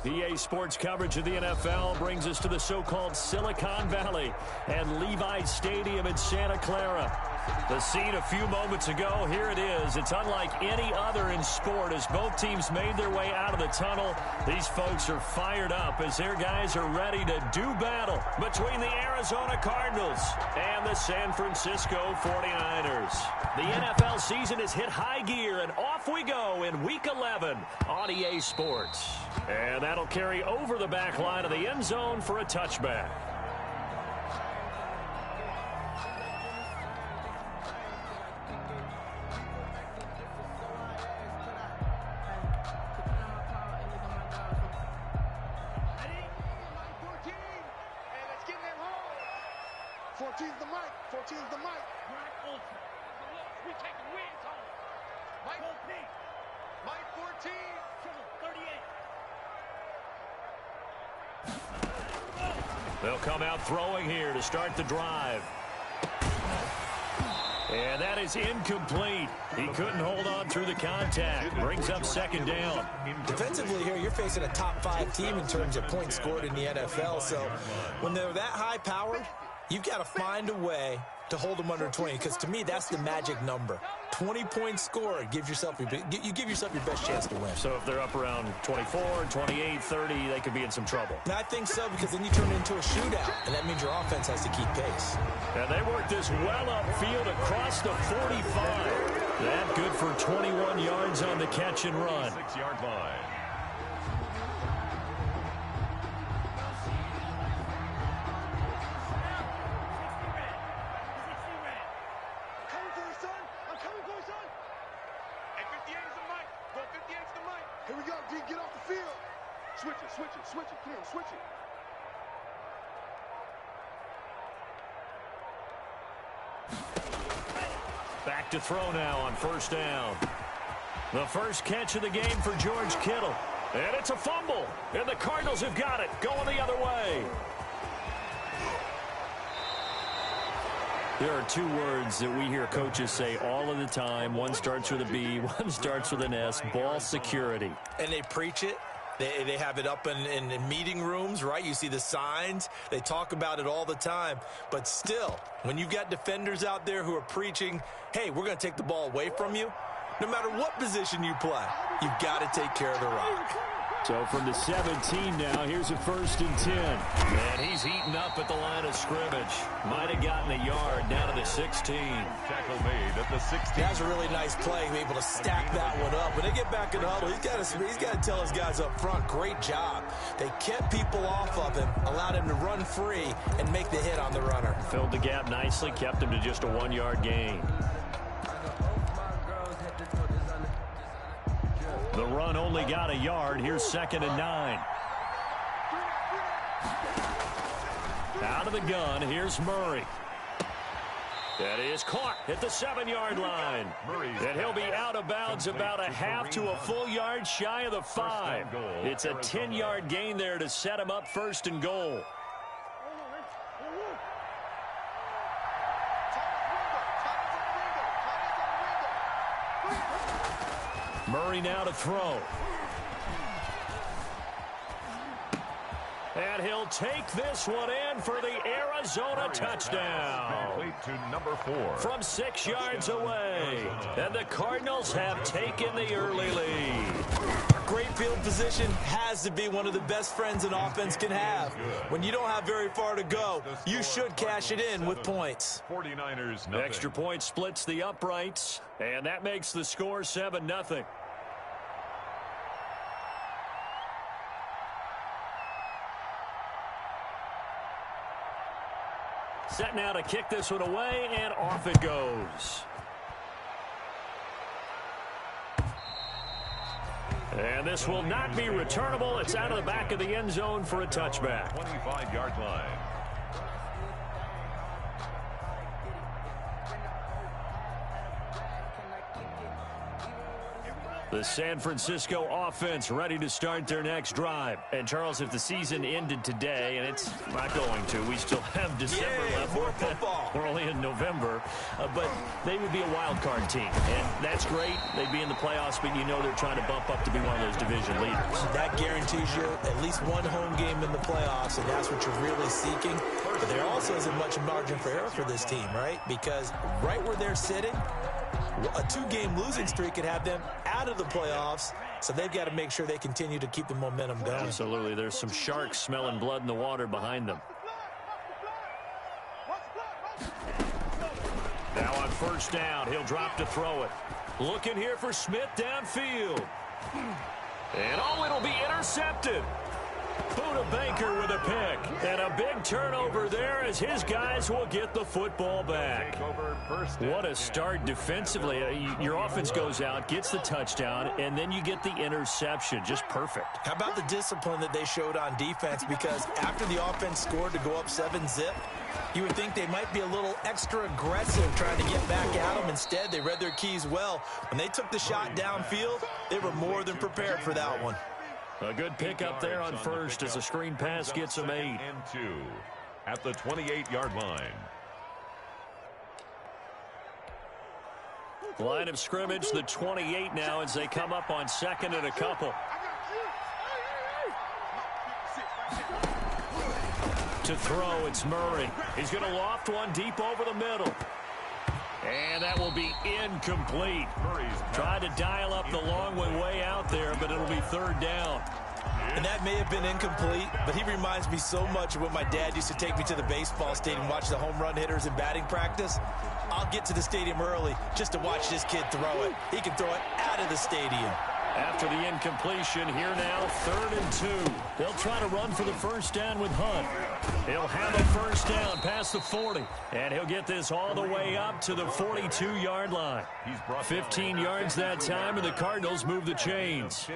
EA Sports coverage of the NFL brings us to the so-called Silicon Valley and Levi Stadium in Santa Clara. The scene a few moments ago, here it is. It's unlike any other in sport as both teams made their way out of the tunnel. These folks are fired up as their guys are ready to do battle between the Arizona Cardinals and the San Francisco 49ers. The NFL season has hit high gear, and off we go in Week 11 on EA Sports. And that'll carry over the back line of the end zone for a touchback. They'll come out throwing here to start the drive. And that is incomplete. He couldn't hold on through the contact. Brings up second down. Defensively here, you're facing a top-5 team in terms of points scored in the NFL. So when they're that high-powered, you've got to find a way to hold them under 20, because to me, that's the magic number. 20 points scored, you give yourself your best chance to win. So if they're up around 24, 28, 30, they could be in some trouble. And I think so, because then you turn it into a shootout, and that means your offense has to keep pace. And they work this well upfield across the 45. That good for 21 yards on the catch and run. 6-yard line. Switch it, Kim, switch it. Back to throw now on first down. The first catch of the game for George Kittle. And it's a fumble. And the Cardinals have got it, going the other way. There are two words that we hear coaches say all of the time. One starts with a B, one starts with an S, ball security. And they preach it. They have it up in meeting rooms, right? You see the signs. They talk about it all the time. But still, when you've got defenders out there who are preaching, hey, we're going to take the ball away from you, no matter what position you play, you've got to take care of the rock. So from the 17 now, here's a 1st and 10. And he's eaten up at the line of scrimmage. Might have gotten a yard down to the 16. Tackle made at the 16. That's a really nice play, able to stack that one up. When they get back in the huddle, he's got to tell his guys up front, great job. They kept people off of him, allowed him to run free and make the hit on the runner. Filled the gap nicely, kept him to just a 1-yard gain. The run only got a yard. Here's 2nd and 9. Out of the gun, here's Murray. That is caught at the 7-yard line. And he'll be out of bounds about a half to a full yard shy of the 5. It's a 10-yard gain there to set him up 1st and goal. Murray now to throw. And he'll take this one in for the Arizona touchdown. To number 4. From 6 yards away. And the Cardinals have taken the early lead. Great field position has to be one of the best friends an offense can have. When you don't have very far to go, you should cash it in with points. 49ers, nothing. Extra point splits the uprights, and that makes the score 7-0. Set now to kick this one away, and off it goes. And this will not be returnable. It's out of the back of the end zone for a touchback. 25-yard line. The San Francisco offense ready to start their next drive. And, Charles, if the season ended today, and it's not going to, we still have December left. More football. We're only in November. But they would be a wild card team. And that's great. They'd be in the playoffs, but you know they're trying to bump up to be one of those division leaders. That guarantees you at least one home game in the playoffs, and that's what you're really seeking. But there also isn't much margin for error for this team, right? Because right where they're sitting, a 2-game losing streak could have them out of the playoffs, so they've got to make sure they continue to keep the momentum going. Absolutely. There's some sharks smelling blood in the water behind them. Now on first down, he'll drop to throw it. Looking here for Smith downfield. And, it'll be intercepted. Buda Baker with a pick. And a big turnover there as his guys will get the football back. What a start defensively. Your offense goes out, gets the touchdown, and then you get the interception. Just perfect. How about the discipline that they showed on defense? Because after the offense scored to go up 7-zip, you would think they might be a little extra aggressive trying to get back at them. Instead, they read their keys well. When they took the shot downfield, they were more than prepared for that one. A good pick up there on first as a screen pass gets them 8. And 2 at the 28-yard line. Line of scrimmage, the 28 now as they come up on second and a couple. To throw, it's Murray. He's going to loft one deep over the middle. And that will be incomplete. Tried to dial up the long one way out there, but it'll be third down. And that may have been incomplete, but he reminds me so much of when my dad used to take me to the baseball stadium and watch the home run hitters in batting practice. I'll get to the stadium early just to watch this kid throw it. He can throw it out of the stadium. After the incompletion, here now, 3rd and 2. They'll try to run for the first down with Hunt. He'll have a first down past the 40. And he'll get this all the way up to the 42-yard line. 15 yards that time, and the Cardinals move the chains.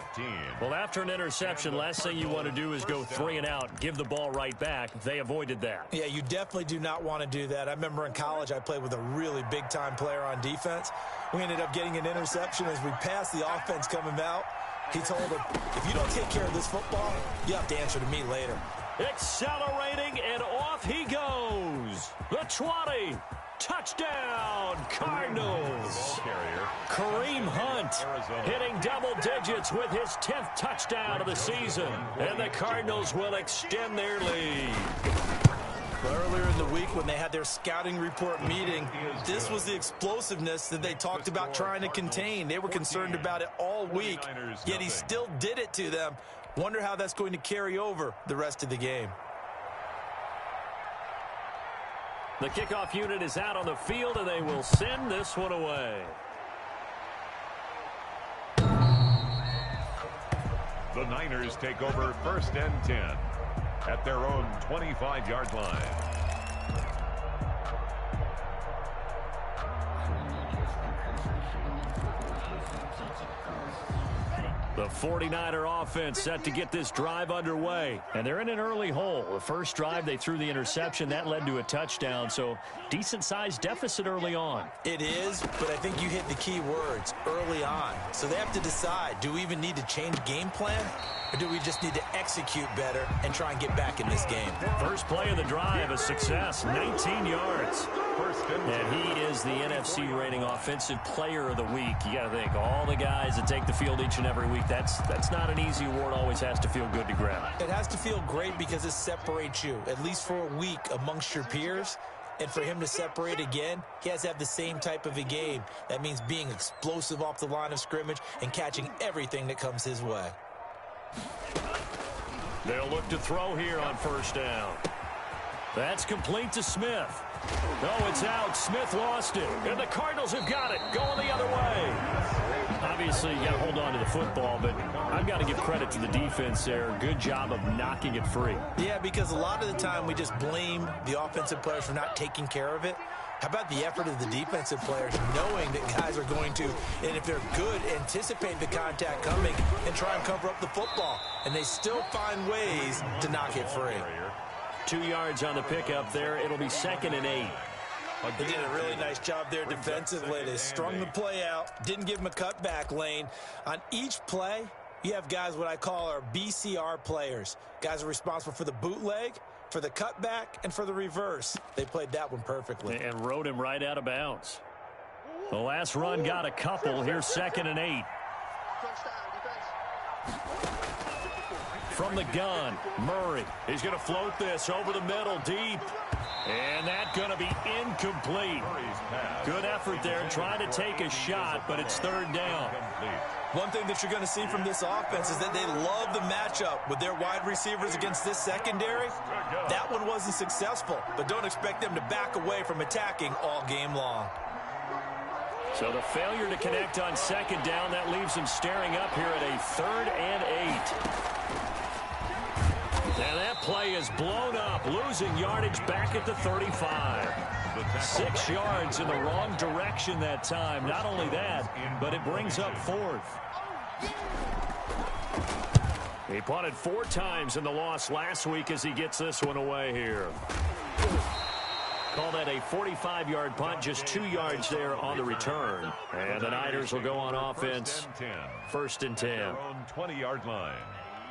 Well, after an interception, last thing you want to do is go 3 and out, give the ball right back. They avoided that. Yeah, you definitely do not want to do that. I remember in college I played with a really big-time player on defense. We ended up getting an interception as we passed the offense coming out. He told him, if you don't take care of this football, you have to answer to me later. Accelerating, and off he goes. The 20. Touchdown, Cardinals. Kareem Hunt hitting double digits with his 10th touchdown of the season. And the Cardinals will extend their lead. Earlier in the week when they had their scouting report meeting, this was the explosiveness that they talked about trying to contain. They were concerned about it all week, yet he still did it to them. Wonder how that's going to carry over the rest of the game. The kickoff unit is out on the field, and they will send this one away. The Niners take over 1st and 10 at their own 25-yard line. The 49er offense set to get this drive underway. And they're in an early hole. The first drive, they threw the interception. That led to a touchdown. So decent-sized deficit early on. It is, but I think you hit the key words, early on. So they have to decide, do we even need to change game plan? Or do we just need to execute better and try and get back in this game? First play of the drive, a success, 19 yards. And he is the NFC rating offensive player of the week. You got to think, all the guys that take the field each and every week, that's not an easy award. Always has to feel good to grab. It has to feel great because it separates you, at least for a week, amongst your peers. And for him to separate again, he has to have the same type of a game. That means being explosive off the line of scrimmage and catching everything that comes his way. They'll look to throw here on first down. That's complete to Smith. No, it's out. Smith lost it. And the Cardinals have got it. Going the other way. Obviously, you got to hold on to the football, but I've got to give credit to the defense there. Good job of knocking it free. Yeah, because a lot of the time we just blame the offensive players for not taking care of it. How about the effort of the defensive players knowing that guys are going to, and if they're good, anticipate the contact coming and try and cover up the football. And they still find ways to knock it free. 2 yards on the pickup there. It'll be 2nd and 8. They did a really nice job there defensively. They strung the play out, didn't give him a cutback lane. On each play, you have guys what I call our BCR players. Guys are responsible for the bootleg, for the cutback, and for the reverse. They played that one perfectly. And rode him right out of bounds. The last run got a couple. Here's 2nd and 8. From the gun, Murray. He's going to float this over the middle, deep. And that's going to be incomplete. Good effort there trying to take a shot, but it's 3rd down. One thing that you're going to see from this offense is that they love the matchup with their wide receivers against this secondary. That one wasn't successful, but don't expect them to back away from attacking all game long. So the failure to connect on 2nd down, that leaves them staring up here at a 3rd and 8. And that play is blown up, losing yardage back at the 35. 6 yards in the wrong direction that time. Not only that, but it brings up 4th. He punted 4 times in the loss last week as he gets this one away here. Call that a 45-yard punt, just 2 yards there on the return. And the Niners will go on offense. 1st and 10. 20-yard line.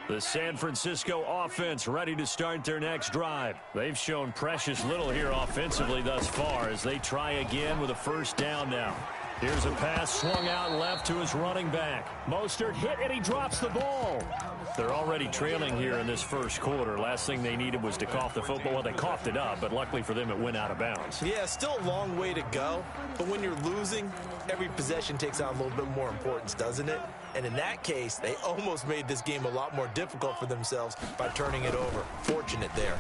The San Francisco offense ready to start their next drive. They've shown precious little here offensively thus far as they try again with a 1st down now. Here's a pass swung out left to his running back. Mostert hit and he drops the ball. They're already trailing here in this 1st quarter. Last thing they needed was to cough the football. Well, they coughed it up, but luckily for them it went out of bounds. Yeah, still a long way to go. But when you're losing, every possession takes on a little bit more importance, doesn't it? And in that case, they almost made this game a lot more difficult for themselves by turning it over. Fortunate there.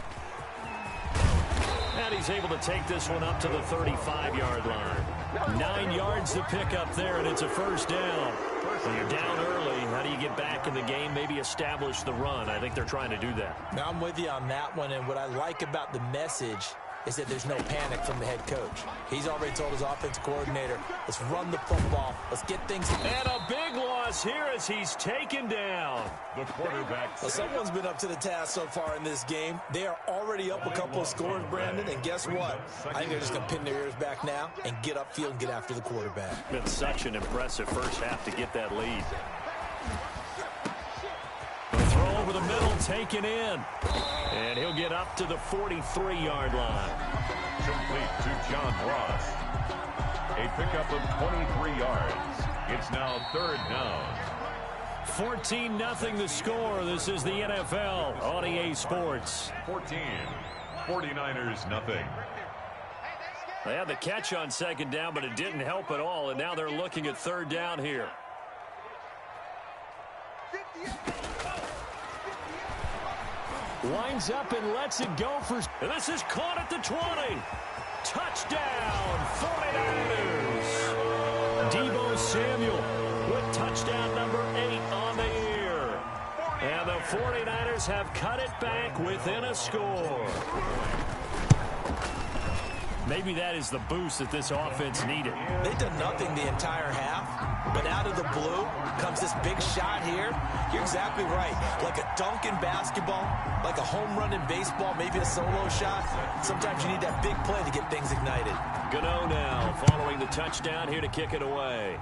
And he's able to take this one up to the 35-yard line. 9 yards to pick up there, and it's a 1st down. When you're down early, how do you get back in the game, maybe establish the run? I think they're trying to do that. Now I'm with you on that one, and what I like about the message is that there's no panic from the head coach. He's already told his offensive coordinator, let's run the football, let's get things. And a big loss here as he's taken down. The quarterback. Well, someone's been up to the task so far in this game. They are already up a couple of scores, Brandon, and guess what? I think they're just going to pin their ears back now and get upfield and get after the quarterback. Been such an impressive first half to get that lead. The throw over the middle, taken in. And he'll get up to the 43-yard line. Complete to John Ross. A pickup of 23 yards. It's now 3rd down. 14-0 the score. This is the NFL on EA Sports. 14. 49ers nothing. They had the catch on 2nd down, but it didn't help at all. And now they're looking at 3rd down here. Winds up and lets it go for... And this is caught at the 20. Touchdown, 49ers. Deebo Samuel with touchdown number 8 on the year. And the 49ers have cut it back within a score. Maybe that is the boost that this offense needed. They've done nothing the entire half, but out of the blue comes this big shot here. You're exactly right. Like a dunk in basketball, like a home run in baseball, maybe a solo shot. Sometimes you need that big play to get things ignited. Gano now following the touchdown here to kick it away.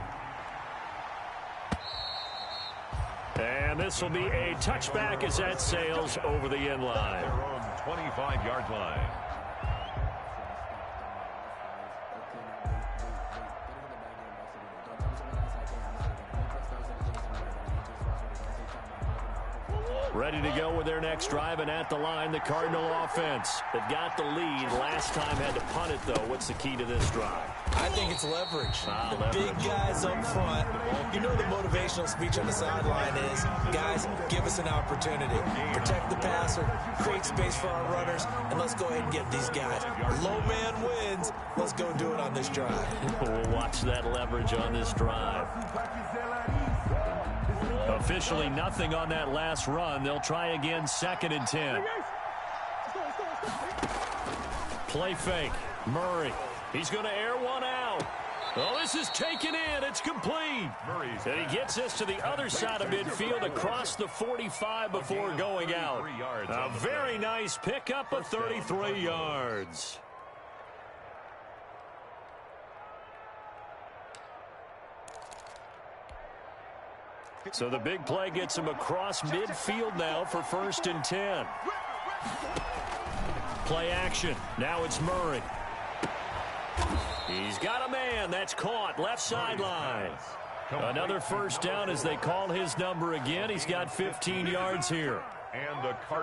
And this will be a touchback as that sails over the end line. Their own 25-yard line. Ready to go with their next drive, and at the line, the Cardinal offense. They've got the lead. Last time had to punt it, though. What's the key to this drive? I think it's leverage. The big guys up front. You know the motivational speech on the sideline is, guys, give us an opportunity. Protect the passer, create space for our runners, and let's go ahead and get these guys. Low man wins. Let's go do it on this drive. We'll watch that leverage on this drive. Officially nothing on that last run. They'll try again, 2nd and 10. Play fake. Murray. He's going to air one out. Oh, this is taken in. It's complete. And he gets this to the other side of midfield across the 45 before going out. A very nice pickup of 33 yards. So the big play gets him across midfield now for 1st and 10. Play action. Now it's Murray. He's got a man. That's caught. Left sideline. Another first down as they call his number again. He's got 15 yards here.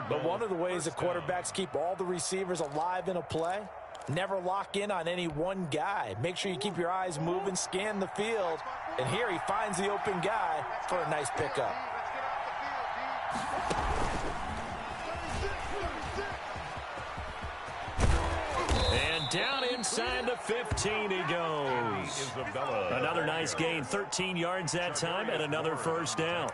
But one of the ways that quarterbacks keep all the receivers alive in a play, never lock in on any one guy. Make sure you keep your eyes moving, scan the field. And here he finds the open guy for a nice pickup. And down inside the 15 he goes. Another nice gain, 13 yards that time, and another first down.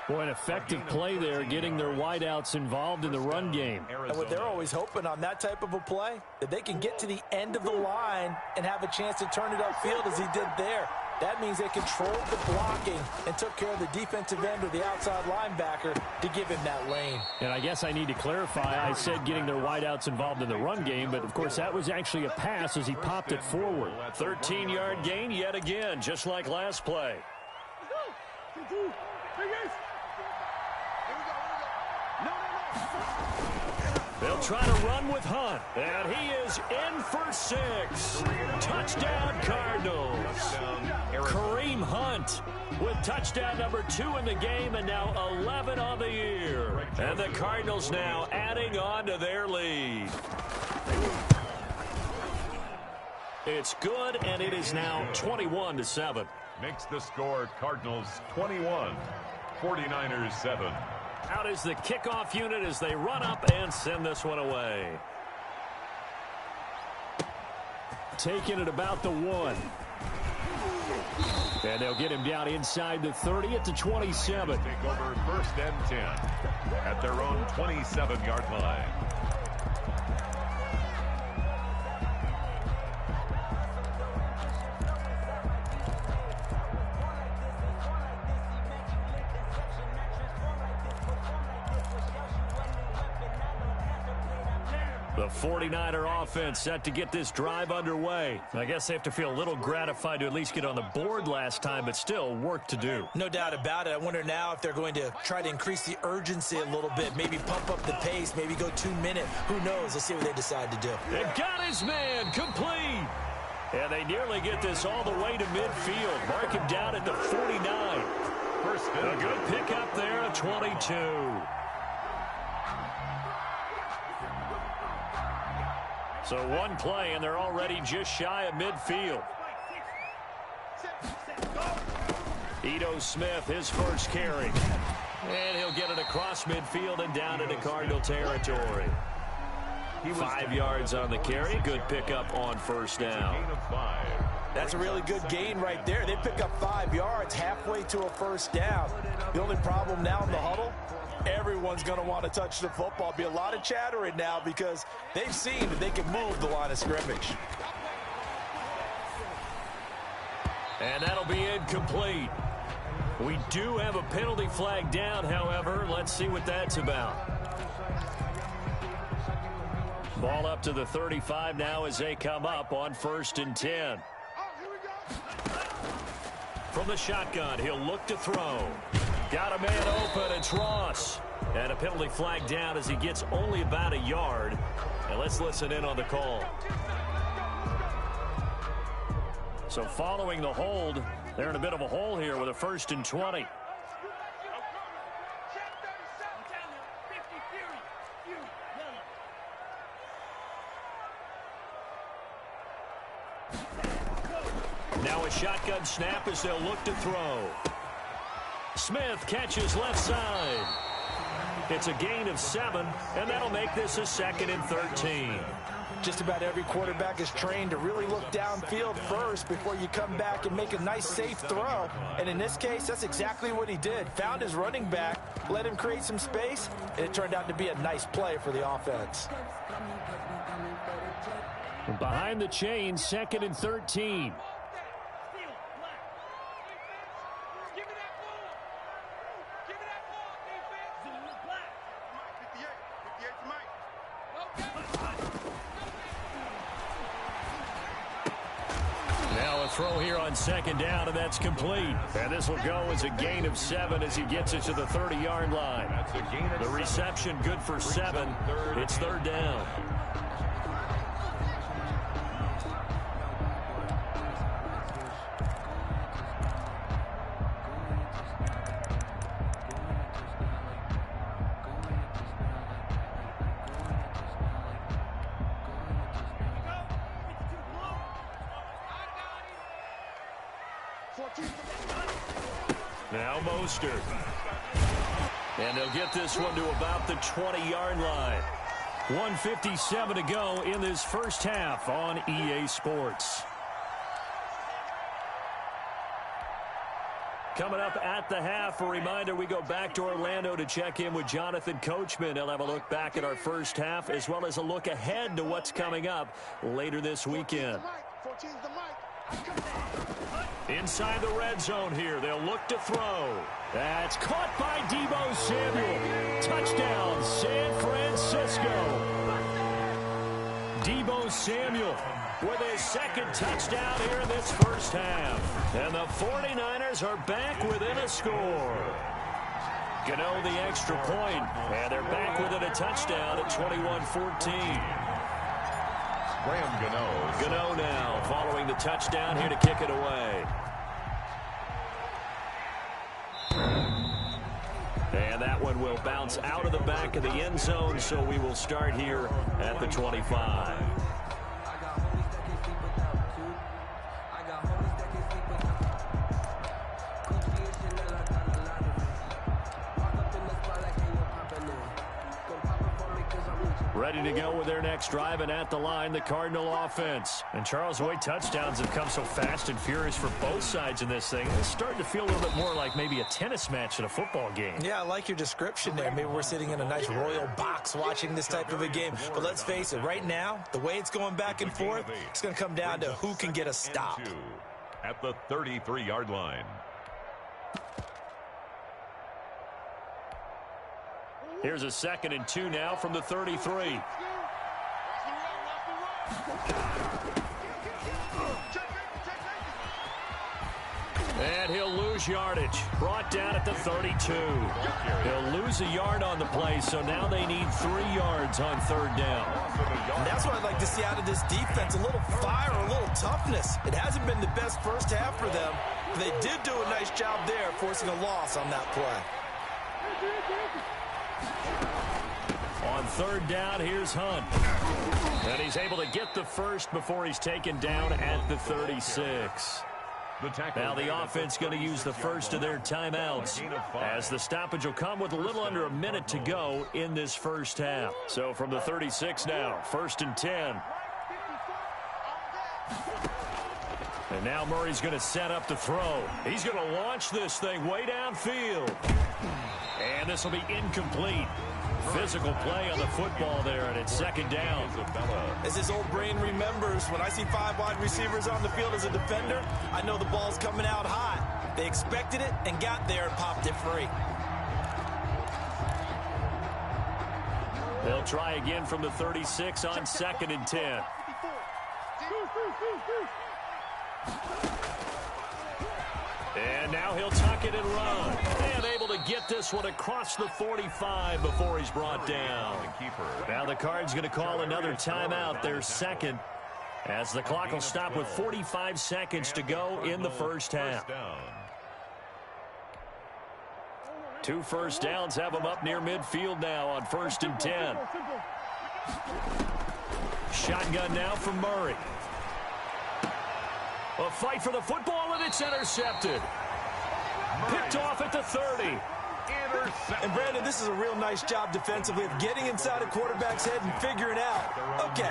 Boy, an effective play there, getting their wideouts involved in the run game. And what they're always hoping on that type of a play, that they can get to the end of the line and have a chance to turn it upfield as he did there. That means they controlled the blocking and took care of the defensive end or the outside linebacker to give him that lane. And I guess I need to clarify, I said getting their wideouts involved in the run game, but of course that was actually a pass as he popped it forward. 13-yard gain yet again, just like last play. They'll try to run with Hunt, and he is in for 6. Touchdown, Cardinals. Kareem Hunt with touchdown number 2 in the game, and now 11 on the year. And the Cardinals now adding on to their lead. It's good, and it is now 21-7. Makes the score Cardinals 21, 49ers 7. Out is the kickoff unit as they run up and send this one away. Taking it about the 1. And they'll get him down inside the 30 at the 27. Take over 1st and 10 at their own 27-yard line. The 49er offense set to get this drive underway. I guess they have to feel a little gratified to at least get on the board last time, but still work to do. No doubt about it. I wonder now if they're going to try to increase the urgency a little bit, maybe pump up the pace, maybe go 2-minute. Who knows? Let's see what they decide to do. They got his man complete. And they nearly get this all the way to midfield. Mark him down at the 49. A good pickup there at 22. So one play, and they're already just shy of midfield. Ito Smith, his first carry. And he'll get it across midfield and down into Cardinal territory. 5 yards on the carry. Good pickup on first down. That's a really good gain right there. They pick up 5 yards halfway to a first down. The only problem now in the huddle, everyone's going to want to touch the football. Be a lot of chattering now because they've seen that they can move the line of scrimmage. And that'll be incomplete. We do have a penalty flag down, however. Let's see what that's about. Ball up to the 35 now as they come up on 1st and 10. From the shotgun, he'll look to throw. Got a man open, it's Ross. And a penalty flag down as he gets only about a yard. And let's listen in on the call. So following the hold, they're in a bit of a hole here with a 1st and 20. Now a shotgun snap as they'll look to throw. Smith catches left side. It's a gain of 7, and that'll make this a 2nd and 13. Just about every quarterback is trained to really look downfield first before you come back and make a nice, safe throw. And in this case, that's exactly what he did. Found his running back, let him create some space, and it turned out to be a nice play for the offense. Behind the chain, 2nd and 13. throw here on second down, and that's complete. And this will go as a gain of 7 as he gets it to the 30-yard line. The reception good for 7. It's third down. Now Mostert. And they'll get this one to about the 20-yard line. 1:57 to go in this first half on EA Sports. Coming up at the half, a reminder, we go back to Orlando to check in with Jonathan Coachman. He'll have a look back at our first half as well as a look ahead to what's coming up later this weekend. Inside the red zone here, they'll look to throw. That's caught by Deebo Samuel. Touchdown, San Francisco. Deebo Samuel with his second touchdown here in this first half. And the 49ers are back within a score. Gano the extra point, and they're back within a touchdown at 21-14. Gano now following the touchdown here to kick it away. And that one will bounce out of the back of the end zone, so we will start here at the 25. Ready to go with their next drive, and at the line, the Cardinal offense. And Charles, the way touchdowns have come so fast and furious for both sides in this thing, it's starting to feel a little bit more like maybe a tennis match in a football game. Yeah, I like your description there. Maybe we're sitting in a nice royal box watching this type of a game. But let's face it, right now, the way it's going back and forth, it's going to come down to who can get a stop. At the 33-yard line. Here's a 2nd and 2 now from the 33. And he'll lose yardage. Brought down at the 32. He'll lose a yard on the play, so now they need 3 yards on third down. And that's what I'd like to see out of this defense, a little fire, a little toughness. It hasn't been the best first half for them, but they did do a nice job there forcing a loss on that play. On third down, here's Hunt. And he's able to get the first before he's taken down at the 36. Now the offense going to use the first of their timeouts, as the stoppage will come with a little under a minute to go in this first half. So from the 36 now, 1st and 10. And now Murray's going to set up to throw. He's going to launch this thing way downfield. And this will be incomplete. Physical play on the football there, and it's 2nd down. As his old brain remembers, when I see 5 wide receivers on the field as a defender, I know the ball's coming out high. They expected it and got there and popped it free. They'll try again from the 36 on 2nd and 10. And now he'll tuck it and run. And able to get this one across the 45 before he's brought down. Now the Cards going to call another timeout, their 2nd, as the clock will stop with 45 seconds to go in the first half. 2 first downs have them up near midfield now on 1st and 10. Shotgun now from Murray. A fight for the football, and it's intercepted. Picked off at the 30. And Brandon, this is a real nice job defensively of getting inside a quarterback's head and figuring out, okay,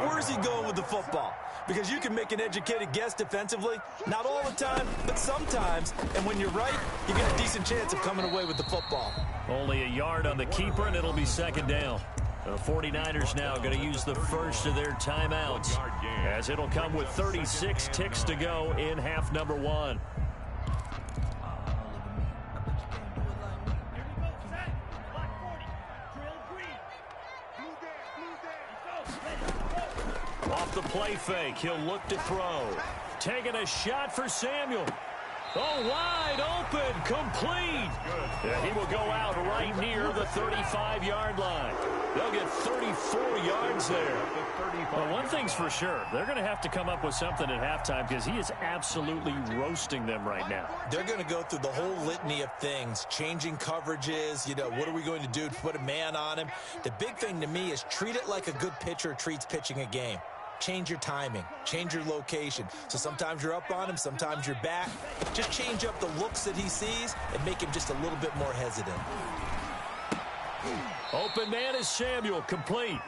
where's he going with the football? Because you can make an educated guess defensively, not all the time, but sometimes. And when you're right, you get a decent chance of coming away with the football. Only a yard on the keeper, and it'll be 2nd down. The 49ers now going to use the first of their timeouts, as it'll come with 36 ticks to go in half number 1. Off the play fake, he'll look to throw. taking a shot for Samuel. Oh, wide open, complete. Yeah, he will go out right near the 35-yard line. They'll get 34 yards there. Well, one thing's for sure. They're going to have to come up with something at halftime because he is absolutely roasting them right now. They're going to go through the whole litany of things, changing coverages. You know, what are we going to do to put a man on him? The big thing to me is treat it like a good pitcher treats pitching a game. Change your timing, change your location. So sometimes you're up on him, sometimes you're back. Just change up the looks that he sees and make him just a little bit more hesitant. Open man is Samuel, complete.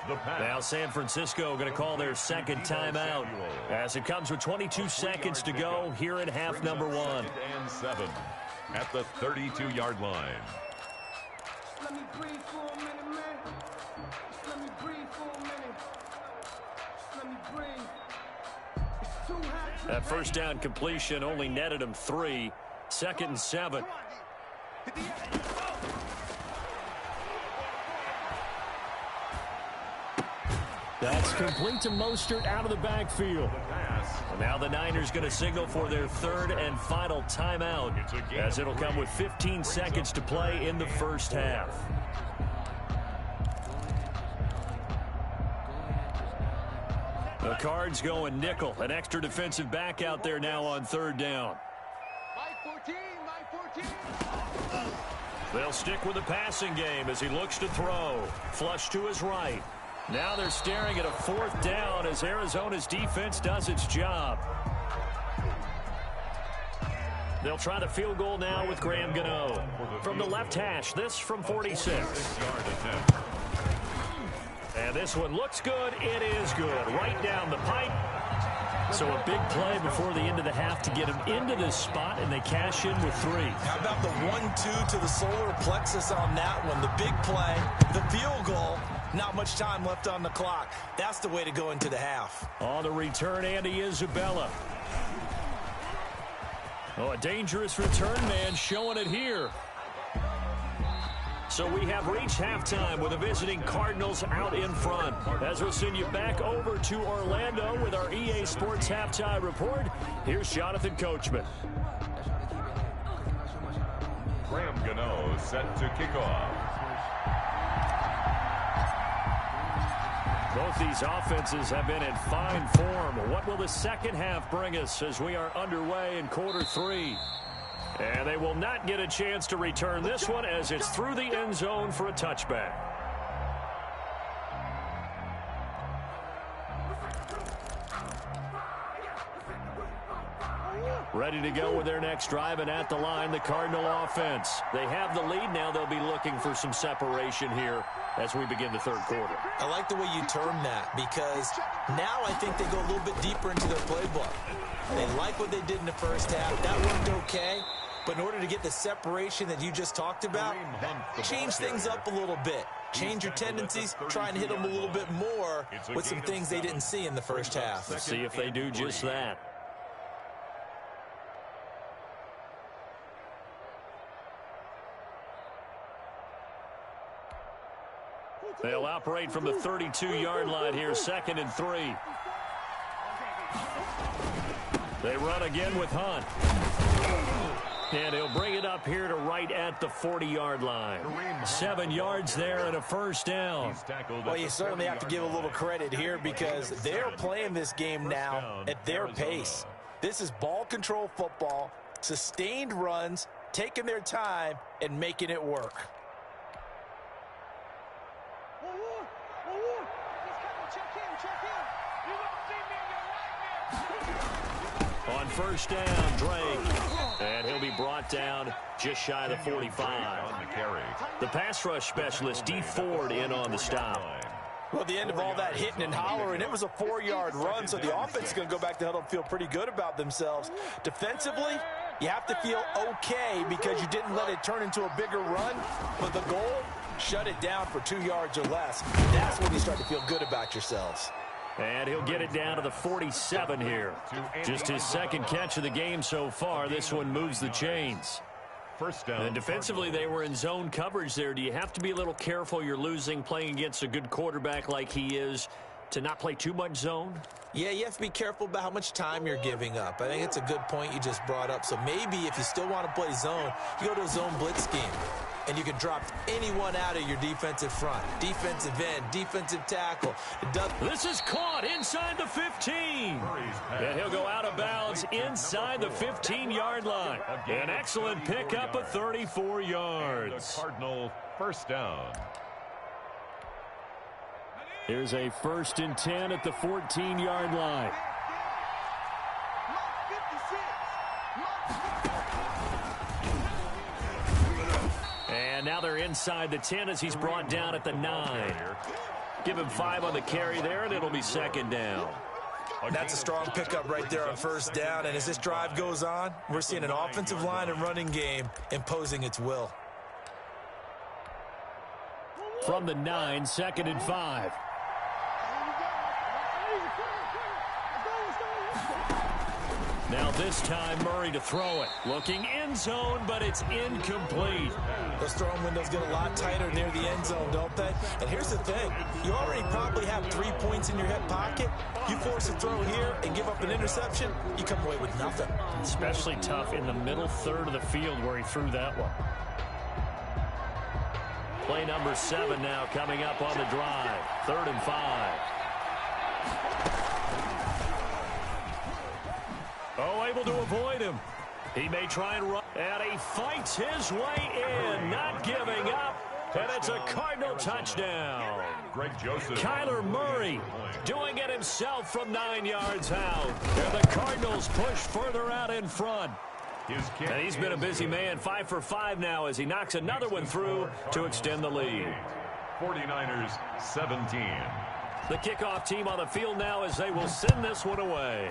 Now San Francisco going to call their second timeout as it comes with 22 seconds to go here in half number 1. And 7 at the 32-yard line. Let me breathe for a minute, man. Let me breathe for a minute. Let me breathe. It's too hot. That first down completion only netted him 3. 2nd and 7. That's complete to Mostert out of the backfield. And now the Niners going to signal for their 3rd and final timeout as it'll come with 15 seconds to play in the first half. The Cards going nickel. An extra defensive back out there now on 3rd down. They'll stick with the passing game as he looks to throw. Flush to his right. Now they're staring at a 4th down as Arizona's defense does its job. They'll try the field goal now with Graham Gano. From the left hash, this from 46. And this one looks good. It is good. Right down the pipe. So a big play before the end of the half to get him into this spot, and they cash in with 3. How about the 1-2 to the solar plexus on that one? The big play, the field goal. Not much time left on the clock. That's the way to go into the half. On the return, Andy Isabella. Oh, a dangerous return man showing it here. So we have reached halftime with the visiting Cardinals out in front. As we'll send you back over to Orlando with our EA Sports Halftime Report, here's Jonathan Coachman. Graham Gano set to kick off. Both these offenses have been in fine form. What will the second half bring us as we are underway in quarter 3? And they will not get a chance to return this one as it's through the end zone for a touchback. Ready to go with their next drive, and at the line, the Cardinal offense. They have the lead. Now they'll be looking for some separation here as we begin the 3rd quarter. I like the way you term that because now I think they go a little bit deeper into their playbook. They like what they did in the first half. That worked okay. But in order to get the separation that you just talked about, change things up a little bit. Change your tendencies, try and hit them a little bit more with some things they didn't see in the first half. Let's see if they do just that. They'll operate from the 32-yard line here, 2nd and 3. They run again with Hunt. And he'll bring it up here to right at the 40-yard line. 7 yards there and a first down. Well, you certainly have to give a little credit here because they're playing this game now at their pace. This is ball control football, sustained runs, taking their time, and making it work. On first down, Drake. And he'll be brought down just shy of the 45. The pass rush specialist, D. Ford, in on the stop. Well, at the end of all that hitting and hollering, it was a 4-yard run, so the offense is going to go back to huddle and feel pretty good about themselves. Defensively, you have to feel okay because you didn't let it turn into a bigger run, but the goal, shut it down for 2 yards or less. That's when you start to feel good about yourselves. And he'll get it down to the 47 here. Just his 2nd catch of the game so far. This one moves the chains. First down. And defensively, they were in zone coverage there. Do you have to be a little careful? You're losing, playing against a good quarterback like he is. to not play too much zone? Yeah, you have to be careful about how much time you're giving up. I think it's a good point you just brought up. So maybe if you still want to play zone, you go to a zone blitz scheme. And you can drop anyone out of your defensive front. Defensive end, defensive tackle. This is caught inside the 15. And he'll go out of bounds inside the 15-yard line. An excellent pickup of 34 yards. Cardinal first down. Here's a 1st and 10 at the 14-yard line. And now they're inside the 10 as he's brought down at the 9. Give him 5 on the carry there, and it'll be 2nd down. That's a strong pickup right there on 1st down. And as this drive goes on, we're seeing an offensive line and running game imposing its will. From the 9, 2nd and 5. Now this time Murray to throw it. Looking end zone, but it's incomplete. Those throwing windows get a lot tighter near the end zone, don't they? And here's the thing. You already probably have 3 points in your hip pocket. You force a throw here and give up an interception, you come away with nothing. Especially tough in the middle third of the field where he threw that one. Play number 7 now coming up on the drive. 3rd and 5. Oh, able to avoid him. He may try and run. And he fights his way in, not giving up. And it's a Cardinal touchdown. Greg Joseph. Kyler Murray doing it himself from 9 yards out. And the Cardinals push further out in front. And he's been a busy man, 5 for 5 now as he knocks another one through to extend the lead. 49ers 17. The kickoff team on the field now as they will send this one away.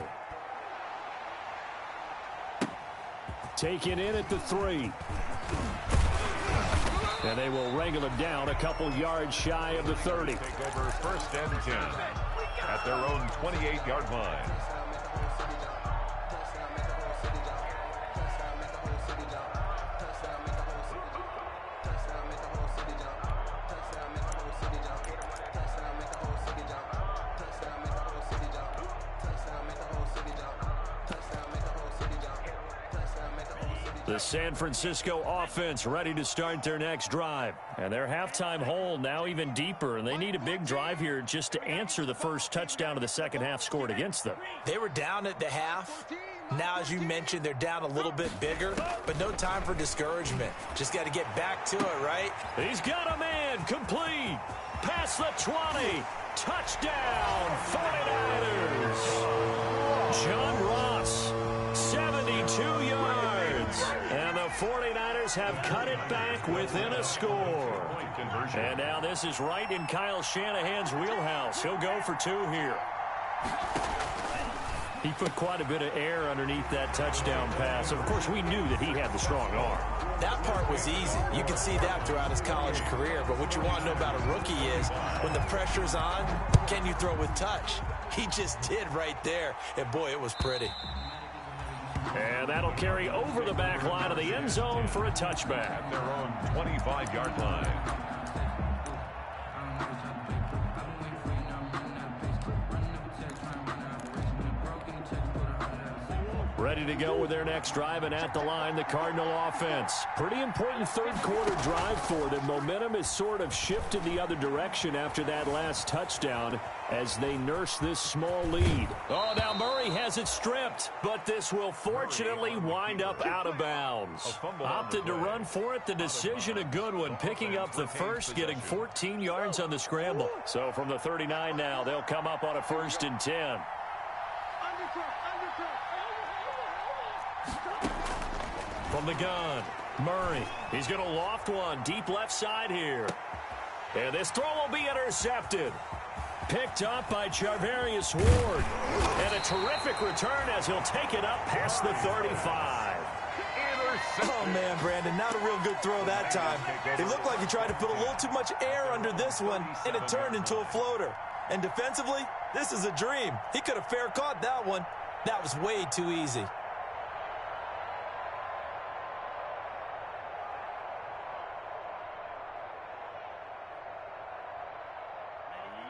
Taken in at the 3. And they will wrangle it down a couple yards shy of the 30. Take over 1st and 10 at their own 28-yard line. The San Francisco offense ready to start their next drive. And their halftime hole now even deeper. And they need a big drive here just to answer the first touchdown of the second half scored against them. They were down at the half. Now, as you mentioned, they're down a little bit bigger. But no time for discouragement. Just got to get back to it, right? He's got a man. Complete. Past the 20. Touchdown. 49ers. John Ross. 72 yards. And the 49ers have cut it back within a score. And now this is right in Kyle Shanahan's wheelhouse. He'll go for 2 here. He put quite a bit of air underneath that touchdown pass. Of course, we knew that he had the strong arm. That part was easy. You can see that throughout his college career. But what you want to know about a rookie is when the pressure's on, can you throw with touch? He just did right there. And, boy, it was pretty. And that'll carry over the back line of the end zone for a touchback. At their own 25-yard line. Ready to go with their next drive, and at the line, the Cardinal offense. Pretty important third-quarter drive for them. Momentum has sort of shifted the other direction after that last touchdown as they nurse this small lead. Oh, now Murray has it stripped, but this will fortunately wind up out of bounds. Opted to run for it. The decision a good one, picking up the first, getting 14 yards on the scramble. So from the 39 now, they'll come up on a 1st and 10. From the gun, Murray. He's going to loft one deep left side here. And this throw will be intercepted. Picked up by Charvarius Ward. And a terrific return as he'll take it up past the 35. Oh, man, Brandon, not a real good throw that time. It looked like he tried to put a little too much air under this one, and it turned into a floater. And defensively, this is a dream. He could have fair caught that one. That was way too easy.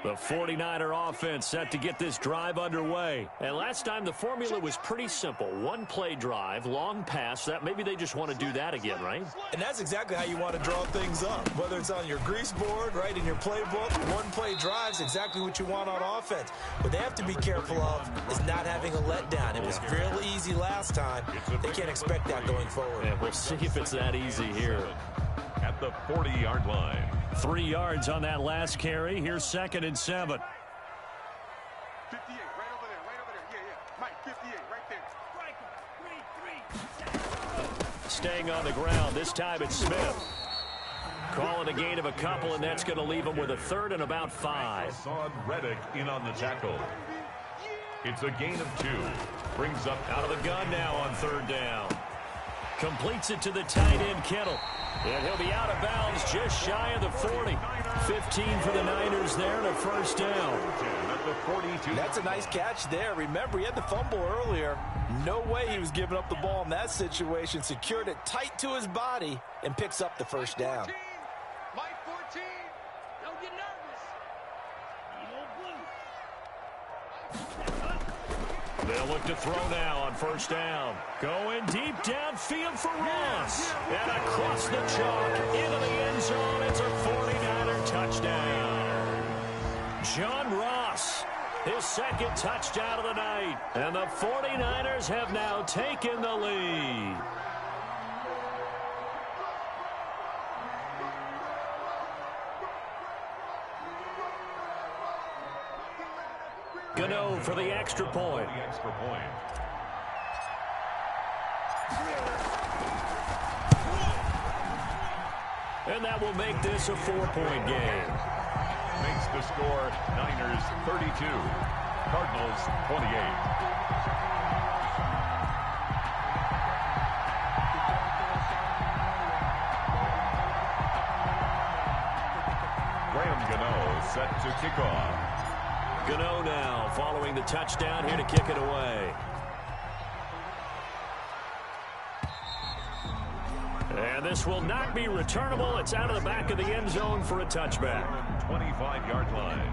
The 49er offense set to get this drive underway. And last time the formula was pretty simple. One play drive, long pass. That maybe they just want to do that again, right? And that's exactly how you want to draw things up. Whether it's on your grease board, right, in your playbook, one play drive is exactly what you want on offense. What they have to be careful of is not having a letdown. It was fairly easy last time. They can't expect that going forward. Yeah, we'll see if it's that easy here. At the 40-yard line. 3 yards on that last carry. Here's 2nd and 7. 58, right over there. Yeah. Mike, 58, right there. Staying on the ground. This time it's Smith. Calling a gain of a couple, and that's going to leave him with a 3rd and about 5. Hassan Reddick in on the tackle. It's a gain of 2. Brings up Out of the gun now on 3rd down. Completes it to the tight end, Kittle. And he'll be out of bounds just shy of the 40. 15 for the Niners there and a 1st down. at the 42. That's a nice catch there. Remember, he had the fumble earlier. No way he was giving up the ball in that situation. Secured it tight to his body and picks up the 1st down. Mike 14. Don't get nervous. They'll look to throw now on 1st down. Going deep downfield for Ross. And across the chalk into the end zone. It's a 49er touchdown. John Ross, his 2nd touchdown of the night. And the 49ers have now taken the lead. Gano for the extra point. And that will make this a 4-point game. Makes the score Niners 32, Cardinals 28. Graham Gano set to kick off. Gano now following the touchdown here to kick it away. And this will not be returnable. It's out of the back of the end zone for a touchback. 25-yard line.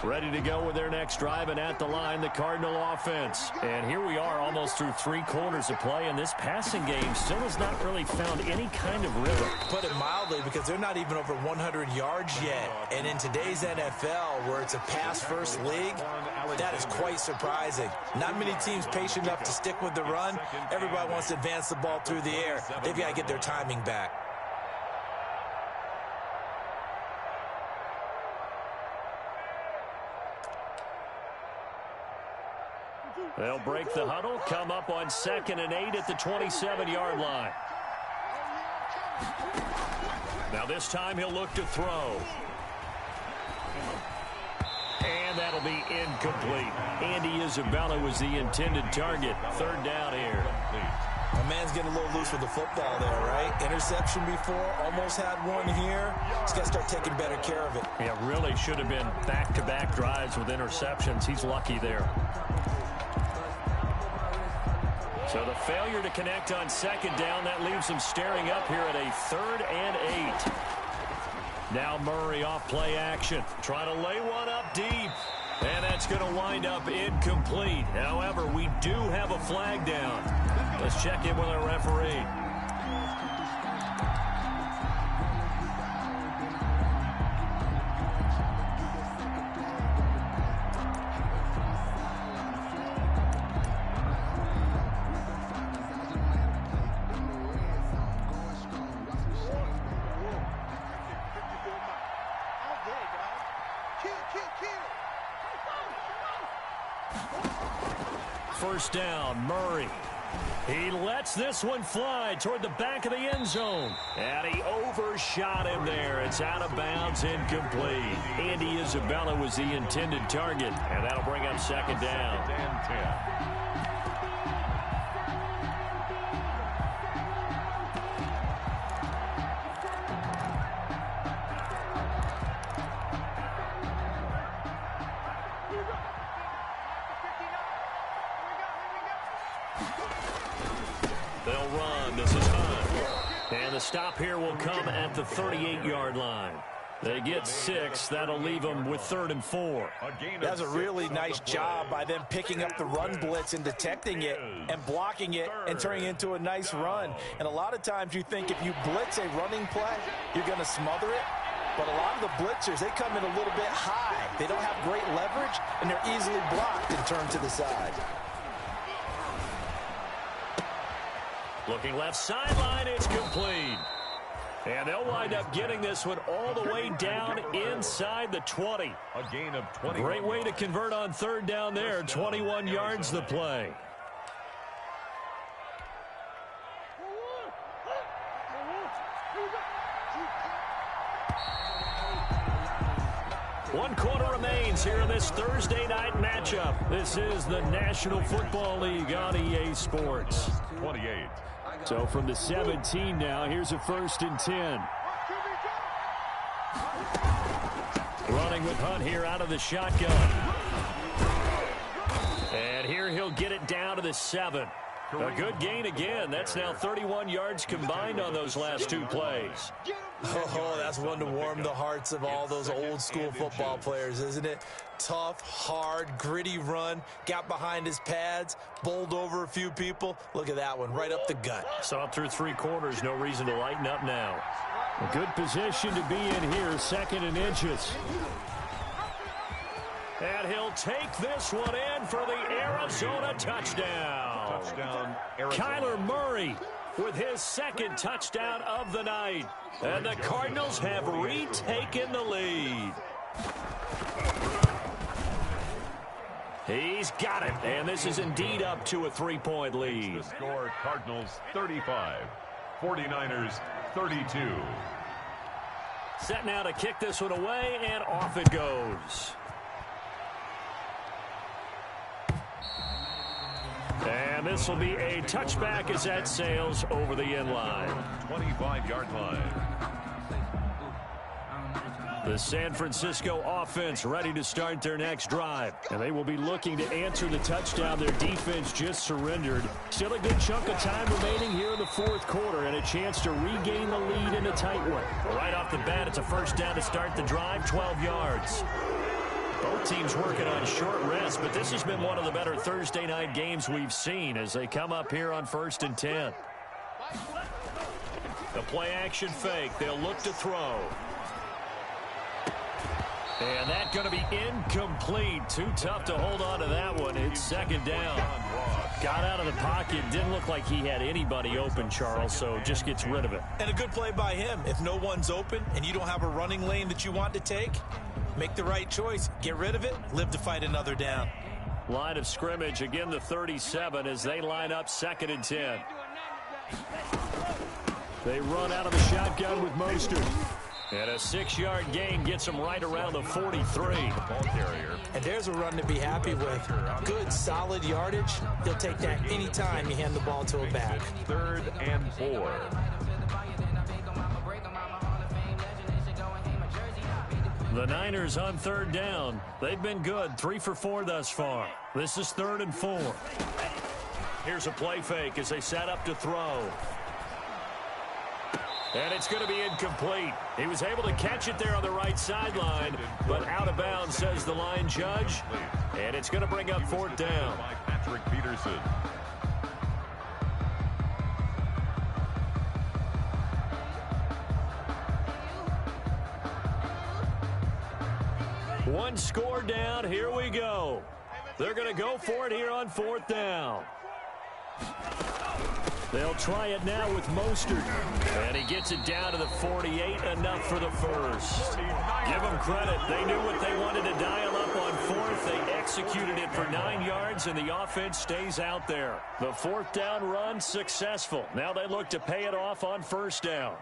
Ready to go with their next drive, and at the line, the Cardinal offense. And here we are almost through 3 quarters of play, and this passing game still has not really found any kind of rhythm. Put it mildly, because they're not even over 100 yards yet. And in today's NFL, where it's a pass-first league, that is quite surprising. Not many teams patient enough to stick with the run. Everybody wants to advance the ball through the air. They've got to get their timing back. They'll break the huddle, come up on 2nd and 8 at the 27-yard line. Now this time he'll look to throw. And that'll be incomplete. Andy Isabella was the intended target. 3rd down here. My man's getting a little loose with the football there, right? Interception before, almost had one here. He's got to start taking better care of it. Yeah, really should have been back-to-back drives with interceptions. He's lucky there. So the failure to connect on 2nd down, that leaves him staring up here at a 3rd and 8. Now Murray off play action, trying to lay one up deep. And that's going to wind up incomplete. However, we do have a flag down. Let's check in with our referee. First down, Murray. He lets this one fly toward the back of the end zone. And he overshot him there. It's out of bounds, incomplete. Andy Isabella was the intended target. And that'll bring up 2nd down. 2nd and 10. They'll run. This is Hunt. And the stop here will come at the 38-yard line. They get 6. That'll leave them with 3rd and 4. That's a really nice job by them picking up the run blitz and detecting it and blocking it and turning it into a nice run. And a lot of times you think if you blitz a running play, you're going to smother it. But a lot of the blitzers, they come in a little bit high. They don't have great leverage, and they're easily blocked and turned to the side. Looking left sideline, it's complete. And they'll wind up getting this one all the way down inside the 20. A gain of 20. Great way to convert on 3rd down there. 21 yards the play. One quarter remains here in this Thursday night matchup. This is the National Football League on EA Sports. 28. So from the 17 now, here's a 1st and 10. Running with Hunt here out of the shotgun. And here he'll get it down to the 7. A good gain again. That's now 31 yards combined on those last 2 plays. Oh, that's one to warm the hearts of all those old school football players, isn't it? Tough, hard, gritty run, got behind his pads, bowled over a few people. Look at that one, right up the gut. Saw it through 3 quarters, no reason to lighten up now. A good position to be in here, 2nd and inches. And he'll take this one in for the Arizona touchdown. Touchdown, Arizona. Kyler Murray with his 2nd touchdown of the night. And the Cardinals have retaken the lead. He's got it. And this is indeed up to a 3-point lead. The score, Cardinals 35, 49ers 32. Set now to kick this one away, and off it goes. And this will be a touchback as that sails over the end line. 25-yard line. The San Francisco offense ready to start their next drive. And they will be looking to answer the touchdown their defense just surrendered. Still a good chunk of time remaining here in the 4th quarter and a chance to regain the lead in a tight one. Right off the bat, it's a 1st down to start the drive, 12 yards. Both teams working on short rest, but this has been one of the better Thursday night games we've seen as they come up here on 1st and 10. The play action fake. They'll look to throw. And that's going to be incomplete. Too tough to hold on to that one. It's 2nd down. Got out of the pocket. Didn't look like he had anybody open, Charles, so just gets rid of it. And a good play by him. If no one's open and you don't have a running lane that you want to take, make the right choice. Get rid of it. Live to fight another down. Line of scrimmage, again the 37 as they line up 2nd and 10. They run out of the shotgun with Mostert. And a 6-yard gain gets them right around the 43. Ball carrier. And there's a run to be happy with. Good, solid yardage. He'll take that anytime you hand the ball to a back. 3rd and 4. The Niners on 3rd down. They've been good, 3 for 4 thus far. This is 3rd and 4. Here's a play fake as they set up to throw. And it's going to be incomplete. He was able to catch it there on the right sideline, but out of bounds, says the line judge. And it's going to bring up 4th down. By Patrick Peterson. One score down. Here we go. They're going to go for it here on 4th down. They'll try it now with Mostert. And he gets it down to the 48, enough for the first. Give them credit. They knew what they wanted to dial up on 4th. They executed it for 9 yards, and the offense stays out there. The 4th down run successful. Now they look to pay it off on 1st down.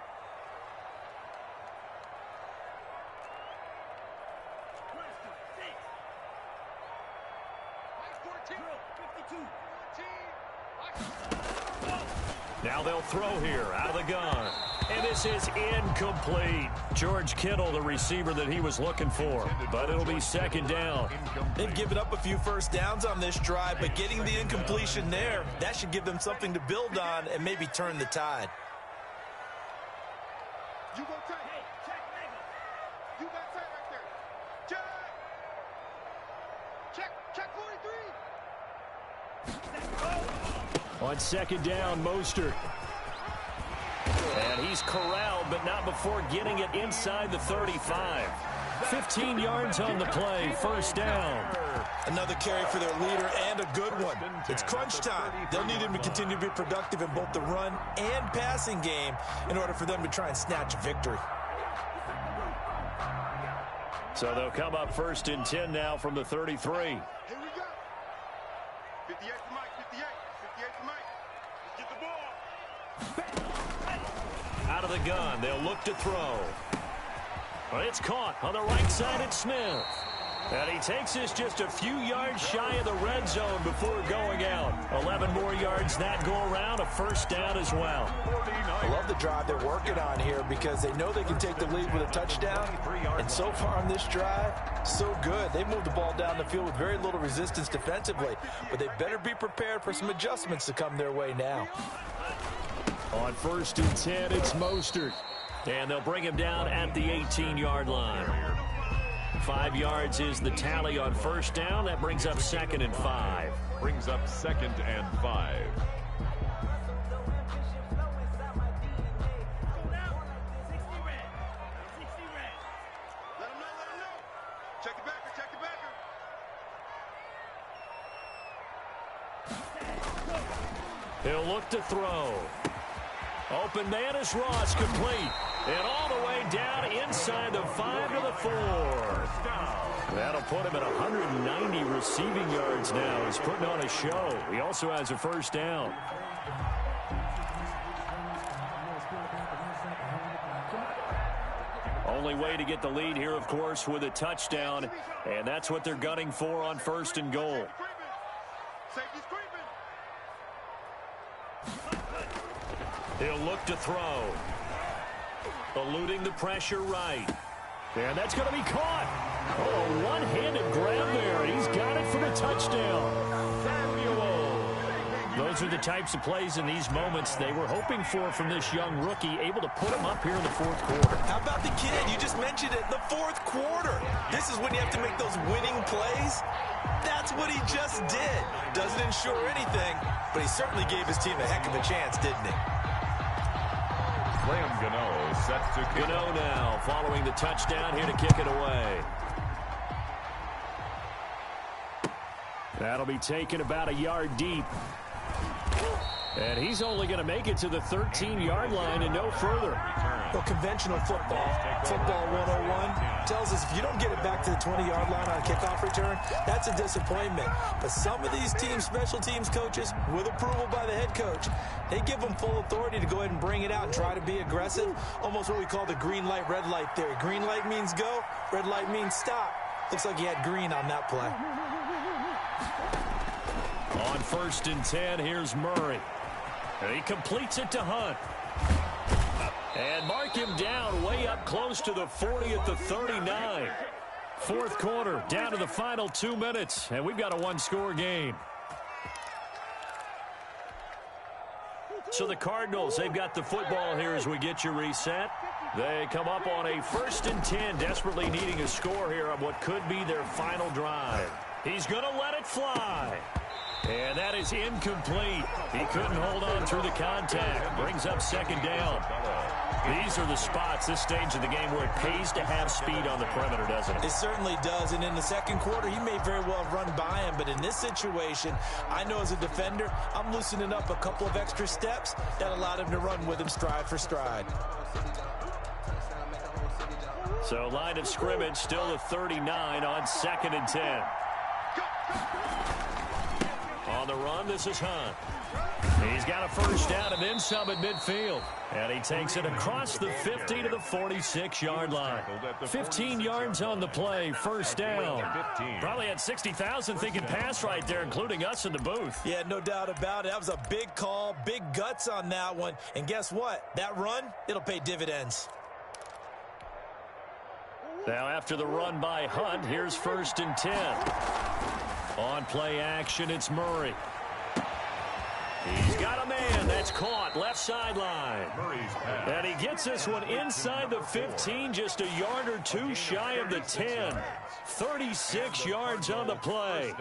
Now they'll throw here out of the gun. And this is incomplete. George Kittle, the receiver that he was looking for. But it'll be second down. They've given up a few first downs on this drive, but getting the incompletion there, that should give them something to build on and maybe turn the tide. You go tight. Hey, check, nigga. You got tight right there. Check 43. On second down, Mostert. And he's corralled, but not before getting it inside the 35. 15 yards on the play, first down. Another carry for their leader and a good one. It's crunch time. They'll need him to continue to be productive in both the run and passing game in order for them to try and snatch a victory. So they'll come up first and 10 now from the 33. Here we go. 58 to Mike, 58. 58 to Mike. Let's get the ball. Out of the gun, they'll look to throw. Well, it's caught on the right side at Smith. And he takes this just a few yards shy of the red zone before going out. 11 more yards that go around, a first down as well. I love the drive they're working on here because they know they can take the lead with a touchdown. And so far on this drive, so good. They moved the ball down the field with very little resistance defensively. But they better be prepared for some adjustments to come their way now. On first and 10, it's Mostert. And they'll bring him down at the 18-yard line. 5 yards is the tally on first down. That brings up second and 5. Brings up second and 5. Let him know. Check the backer. He'll look to throw. Open man is Ross, complete. And all the way down inside the 5 to the 4. That'll put him at 190 receiving yards now. He's putting on a show. He also has a first down. Only way to get the lead here, of course, with a touchdown. And that's what they're gunning for on first and goal. Safety's creeping. He'll look to throw. Eluding the pressure right. And that's going to be caught. Oh, one-handed grab there. He's got it for the touchdown. Those are the types of plays in these moments they were hoping for from this young rookie, able to put him up here in the fourth quarter. How about the kid? You just mentioned it, the fourth quarter. This is when you have to make those winning plays. That's what he just did. Doesn't ensure anything, but he certainly gave his team a heck of a chance, didn't he? Graham Gano set to kick. Gano now following the touchdown here to kick it away. That'll be taken about a yard deep. And he's only going to make it to the 13-yard line and no further. Well, conventional football 101, tells us if you don't get it back to the 20-yard line on a kickoff return, that's a disappointment. But some of these teams, special teams coaches, with approval by the head coach, they give them full authority to go ahead and bring it out and try to be aggressive, almost what we call the green light, red light theory. Green light means go, red light means stop. Looks like he had green on that play. On first and 10, here's Murray. And he completes it to Hunt. And mark him down way up close to the 40 at the 39. Fourth quarter, down to the final 2 minutes, and we've got a one-score game. So the Cardinals, they've got the football here as we get you reset. They come up on a first and 10, desperately needing a score here on what could be their final drive. He's going to let it fly. And that is incomplete. He couldn't hold on through the contact. Brings up second down. These are the spots, this stage of the game, where it pays to have speed on the perimeter, doesn't it? It certainly does. And in the second quarter, he may very well have run by him. But in this situation, I know as a defender, I'm loosening up a couple of extra steps that allowed him to run with him stride for stride. So line of scrimmage still at 39 on second and 10. On the run, this is Hunt. He's got a first down and then some at midfield. And he takes it across the 50 to the 46-yard line. 15 yards on the play, first down. Probably had 60,000 thinking pass right there, including us in the booth. Yeah, no doubt about it. That was a big call, big guts on that one. And guess what? That run, it'll pay dividends. Now after the run by Hunt, here's 1st and 10. On play action, it's Murray. He's got a man that's caught left sideline. And he gets this one inside the 15, just a yard or two shy of the 10. 36 yards on the play.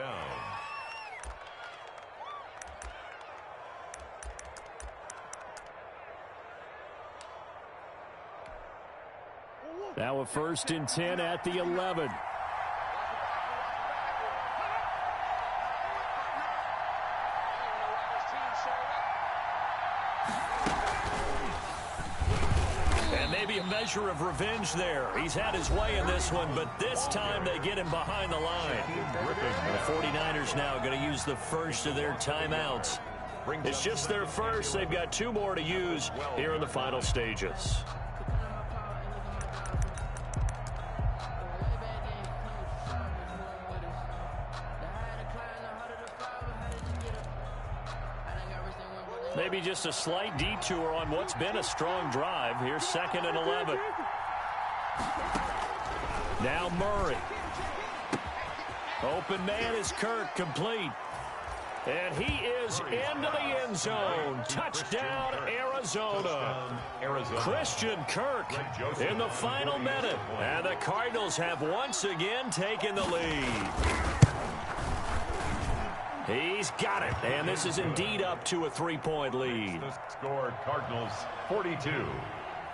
Now a 1st and 10 at the 11. Maybe a measure of revenge there. He's had his way in this one, but this time they get him behind the line. The 49ers now going to use the first of their timeouts. It's just their first. They've got 2 more to use here in the final stages. Maybe just a slight detour on what's been a strong drive. Here's 2nd and 11. Now Murray. Open man is Kirk, complete. And he is into the end zone. Touchdown, Arizona. Christian Kirk in the final minute. And the Cardinals have once again taken the lead. He's got it, and this is indeed up to a 3-point lead. The score, Cardinals 42,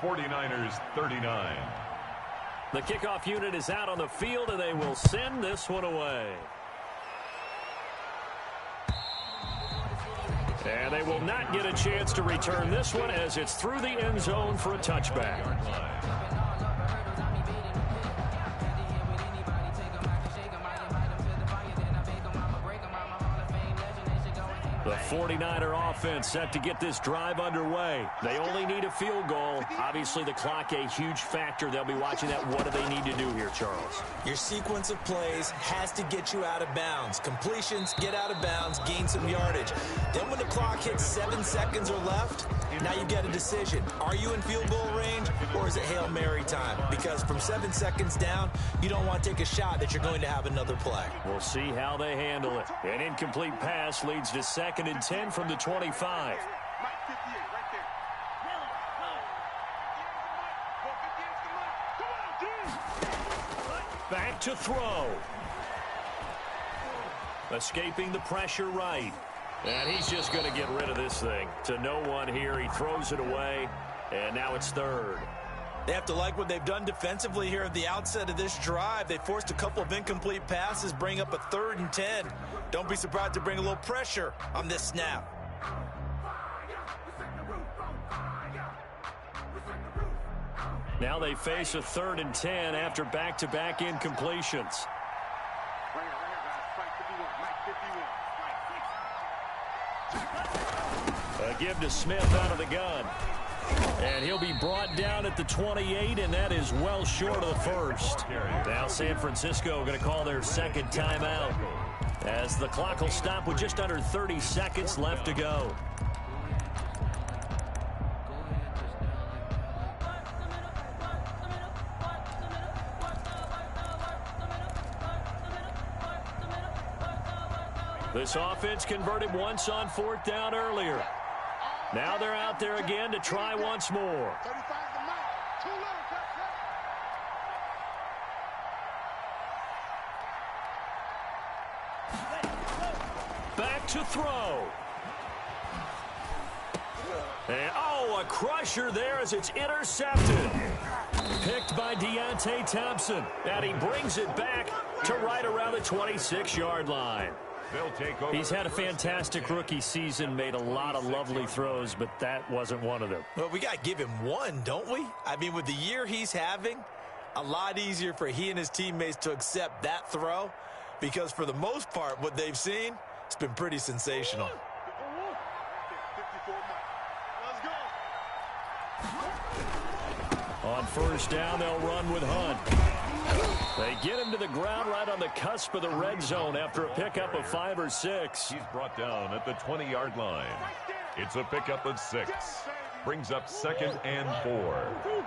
49ers 39. The kickoff unit is out on the field, and they will send this one away. And they will not get a chance to return this one as it's through the end zone for a touchback. The 49er offense set to get this drive underway. They only need a field goal. Obviously, the clock a huge factor. They'll be watching that. What do they need to do here, Charles? Your sequence of plays has to get you out of bounds. Completions, get out of bounds, gain some yardage. Then when the clock hits 7 seconds or left, now you get a decision. Are you in field goal range, or is it Hail Mary time? Because from 7 seconds down, you don't want to take a shot that you're going to have another play. We'll see how they handle it. An incomplete pass leads to 2nd and 10 from the 25. Back to throw. Escaping the pressure right. And he's just going to get rid of this thing. To no one here. He throws it away. And now it's 3rd. They have to like what they've done defensively here at the outset of this drive. They forced a couple of incomplete passes, bring up a 3rd and 10. Don't be surprised to bring a little pressure on this snap. Now they face a 3rd and 10 after back-to-back incompletions. A give to Smith out of the gun. And he'll be brought down at the 28, and that is well short of the first. Now San Francisco going to call their 2nd timeout as the clock will stop with just under 30 seconds left to go. This offense converted once on 4th down earlier. Now they're out there again to try once more. Back to throw. And, a crusher there as it's intercepted. Picked by Deontay Thompson. And he brings it back to right around the 26-yard line. He's had a fantastic rookie season, made a lot of lovely throws, but that wasn't one of them. Well, we got to give him one, don't we? I mean, with the year he's having, a lot easier for he and his teammates to accept that throw because for the most part, what they've seen, It's been pretty sensational. 54 Let's go. On first down, they'll run with Hunt. They get him to the ground right on the cusp of the red zone after a pickup of 5 or 6. He's brought down at the 20-yard line. It's a pickup of 6. Brings up 2nd and 4.